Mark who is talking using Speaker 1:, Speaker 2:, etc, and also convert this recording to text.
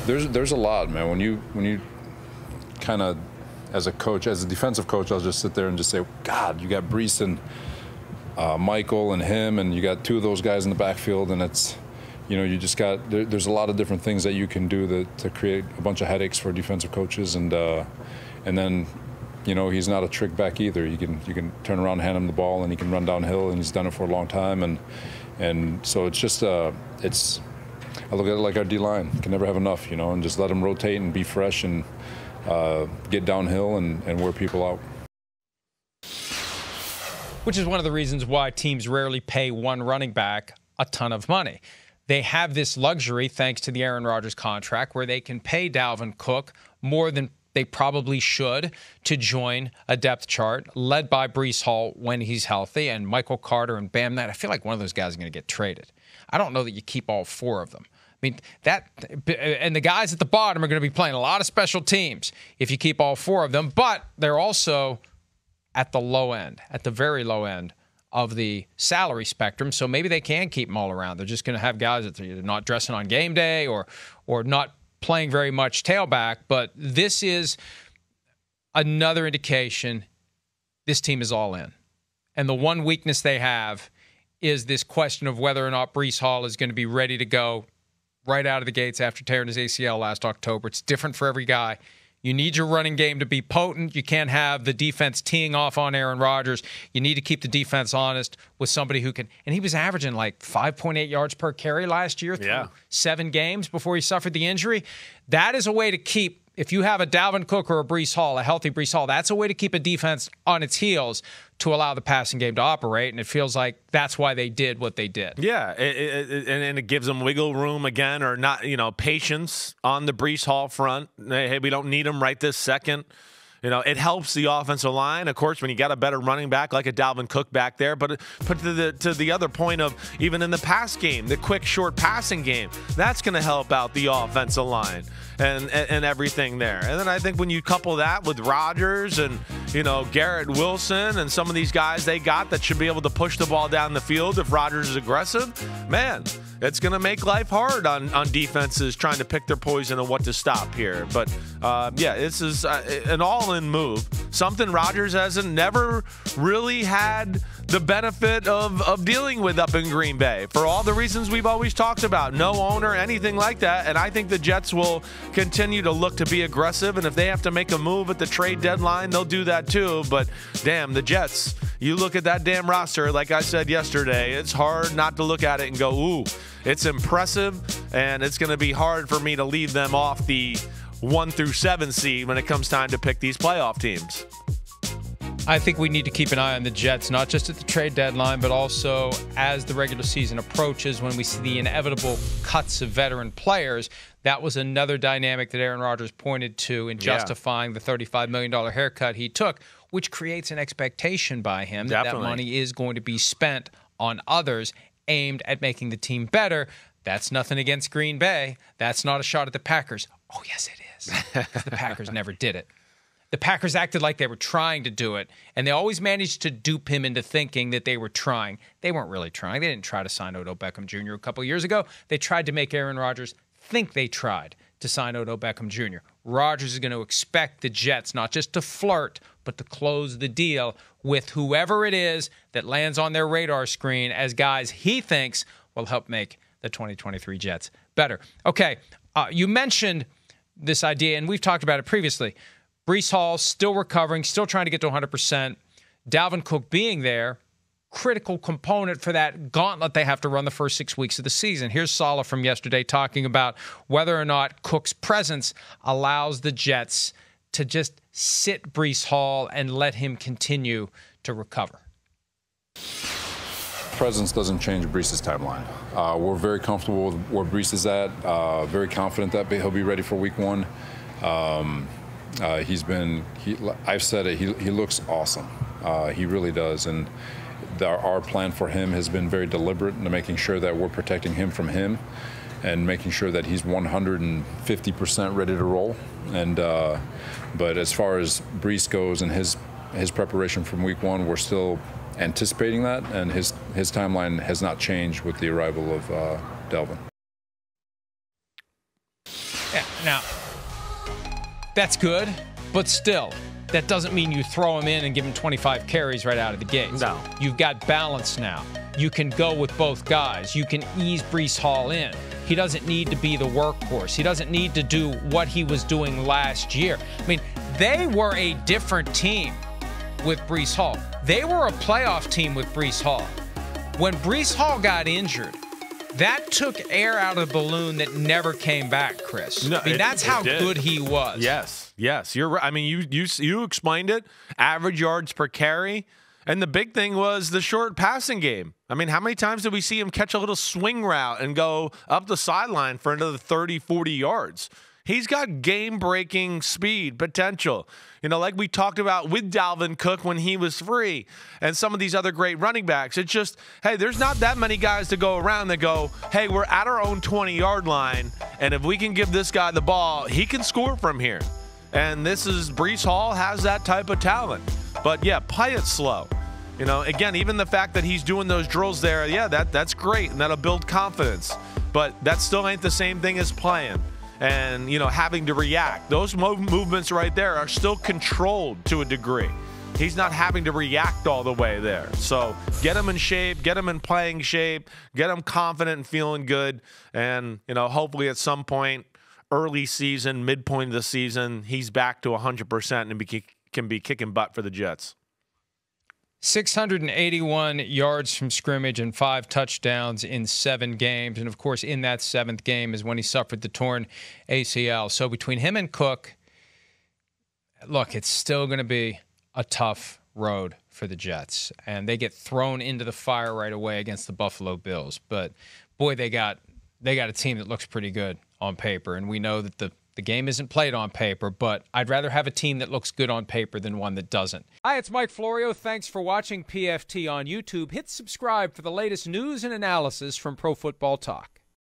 Speaker 1: There's a lot, man. When you kind of, as a coach, as a defensive coach, I'll just sit there and just say, God, you got Breece and Michael and him, and you got two of those guys in the backfield, and it's, you just got, there's a lot of different things that you can do to create a bunch of headaches for defensive coaches, and then, he's not a trick back either. You can turn around and hand him the ball, and he can run downhill, and he's done it for a long time, and so it's just I look at it like our D-line. Can never have enough, and just let them rotate and be fresh and get downhill and wear people out.
Speaker 2: Which is one of the reasons why teams rarely pay one running back a ton of money. They have this luxury, thanks to the Aaron Rodgers contract, where they can pay Dalvin Cook more than they probably should to join a depth chart led by Breece Hall when he's healthy, and Michael Carter and Bam Knight. I feel like one of those guys is going to get traded. I don't know that you keep all four of them. I mean, and the guys at the bottom are going to be playing a lot of special teams if you keep all four of them, but they're also at the low end, at the very low end of the salary spectrum, so maybe they can keep them all around. They're just going to have guys that are either not dressing on game day or not playing very much tailback, but this is another indication this team is all in. And the one weakness they have is this question of whether or not Breece Hall is going to be ready to go right out of the gates after tearing his ACL last October. It's different for every guy. You need your running game to be potent. You can't have the defense teeing off on Aaron Rodgers. You need to keep the defense honest with somebody who can. And he was averaging like 5.8 yards per carry last year through 7 games before he suffered the injury. That is a way to keep, if you have a Dalvin Cook or a Breece Hall, a healthy Breece Hall, that's a way to keep a defense on its heels to allow the passing game to operate, and it feels like that's why they did what they did.
Speaker 3: Yeah, and it gives them wiggle room again, or not, patience on the Breece Hall front. Hey, we don't need him right this second. It helps the offensive line, of course, when you got a better running back like a Dalvin Cook back there. But to the other point of even in the pass game, the quick, short passing game, that's going to help out the offensive line and everything there. And then I think when you couple that with Rodgers and, Garrett Wilson and some of these guys they got that should be able to push the ball down the field if Rodgers is aggressive, man, it's going to make life hard on defenses trying to pick their poison and what to stop here. But, this is an all-in move, something Rodgers hasn't never really had the benefit of dealing with up in Green Bay for all the reasons we've always talked about. No owner, anything like that. And I think the Jets will continue to look to be aggressive. And if they have to make a move at the trade deadline, they'll do that too. But, damn, the Jets, you look at that damn roster, like I said yesterday, it's hard not to look at it and go, ooh, it's impressive, and it's going to be hard for me to leave them off the 1 through 7 seed when it comes time to pick these playoff teams.
Speaker 2: I think we need to keep an eye on the Jets, not just at the trade deadline, but also as the regular season approaches when we see the inevitable cuts of veteran players. That was another dynamic that Aaron Rodgers pointed to in justifying the $35 million haircut he took, which creates an expectation by him that money is going to be spent on others aimed at making the team better. That's nothing against Green Bay. That's not a shot at the Packers. Oh, yes, it is. The Packers never did it. The Packers acted like they were trying to do it, and they always managed to dupe him into thinking that they were trying. They weren't really trying. They didn't try to sign Odell Beckham Jr. a couple years ago. They tried to make Aaron Rodgers think they tried to sign Odell Beckham Jr. Rodgers is going to expect the Jets not just to flirt, but to close the deal with whoever it is that lands on their radar screen as guys he thinks will help make the 2023 Jets better. Okay, you mentioned this idea, and we've talked about it previously. Breece Hall still recovering, still trying to get to 100%. Dalvin Cook being there, critical component for that gauntlet they have to run the first 6 weeks of the season. Here's Saleh from yesterday talking about whether or not Cook's presence allows the Jets to just sit Breece Hall and let him continue to recover.
Speaker 1: Presence doesn't change Breece's timeline. We're very comfortable with where Breece is at, very confident that he'll be ready for week 1. I've said it, he looks awesome. He really does. And our plan for him has been very deliberate in making sure that we're protecting him from him and making sure that he's 150% ready to roll. And but as far as Breece goes and his preparation from week 1, we're still anticipating that, and his timeline has not changed with the arrival of Dalvin.
Speaker 2: Yeah, now, that's good, but still, that doesn't mean you throw him in and give him 25 carries right out of the gate.
Speaker 3: No.
Speaker 2: You've got balance now. You can go with both guys. You can ease Breece Hall in. He doesn't need to be the workhorse. He doesn't need to do what he was doing last year. I mean, they were a different team with Breece Hall. They were a playoff team with Breece Hall. When Breece Hall got injured, that took air out of the balloon that never came back, Chris.
Speaker 3: No,
Speaker 2: I mean, that's how good he was.
Speaker 3: Yes, you're right. I mean, you explained it. Average yards per carry. And the big thing was the short passing game. I mean, how many times did we see him catch a little swing route and go up the sideline for another 30, 40 yards? He's got game-breaking speed potential. You know, like we talked about with Dalvin Cook when he was free and some of these other great running backs. It's just, hey, there's not that many guys to go around that go, hey, we're at our own 20-yard line, and if we can give this guy the ball, he can score from here. And Breece Hall has that type of talent. But, yeah, play it slow. You know, again, even the fact that he's doing those drills there, yeah, that's great, and that'll build confidence. But that still ain't the same thing as playing and, you know, having to react. Those movements right there are still controlled to a degree. He's not having to react all the way there. So get him in shape, get him in playing shape, get him confident and feeling good. And, you know, hopefully at some point, early season, midpoint of the season, he's back to 100% and can be kicking butt for the Jets.
Speaker 2: 681 yards from scrimmage and 5 touchdowns in 7 games. And, of course, in that 7th game is when he suffered the torn ACL. So between him and Cook, look, it's still going to be a tough road for the Jets. And they get thrown into the fire right away against the Buffalo Bills. But, boy, they got a team that looks pretty good on paper. And we know that the game isn't played on paper, but I'd rather have a team that looks good on paper than one that doesn't. Hi, it's Mike Florio. Thanks for watching PFT on YouTube. Hit subscribe for the latest news and analysis from Pro Football Talk.